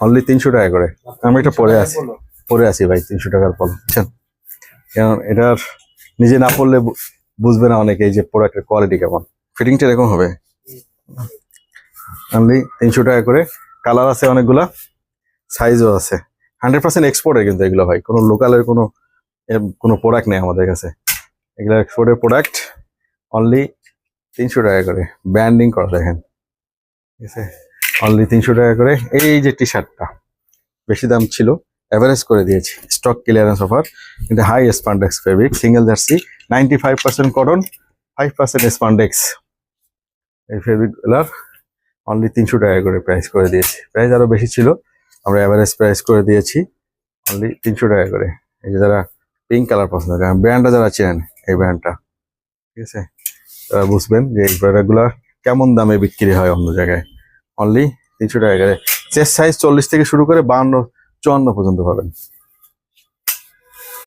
Only 300 টাকা করে। আমি এটা পরে আছি ভাই 300 টাকার পলো, বুঝছেন? কারণ এটার নিজে না পড়লে বুঝবে না অনেকে যে প্রোডাক্টের কোয়ালিটি কেমন। ফিটিংটা এরকম হবে। অনলি 300 টাকা করে। কালার আছে অনেকগুলা, সাইজও আছে। 100% এক্সপোর্টের কিন্তু এগুলো ভাই, কোনো লোকালের কোনো প্রোডাক্ট নেই আমাদের কাছে। এগুলো এক্সপোর্টের প্রোডাক্ট। অনলি 300 টাকা করে, ব্র্যান্ডিং করা দেখেন, ঠিক আছে? অনলি 300 টাকা করে। এই যে টি শার্টটা বেশি দাম ছিল, এভারেজ করে দিয়েছি, স্টক ক্লিয়ারেন্স অফার। কিন্তু high spandex fabric, single jersey, 95% cotton, 5% spandex. এই ফেব্রিকগুলার অনলি 300 টাকা করে প্রাইস করে দিয়েছি। প্রাইস আরো বেশি ছিল, আমরা এভারেজ প্রাইস করে দিয়েছি অনলি 300 টাকা করে। এই যে যারা পিঙ্ক কালার পছন্দ করেন, ব্র্যান্ডটা যারা চেনেন, এই ব্র্যান্ডটা, ঠিক আছে, তারা বুঝবেন যে এই প্রোডাক্টগুলো কেমন দামে বিক্রি হয় অন্য জায়গায়। অনলি 300 টাকা করে। চেস্ট সাইজ 40 থেকে শুরু করে 52-54 পর্যন্ত পাবেন।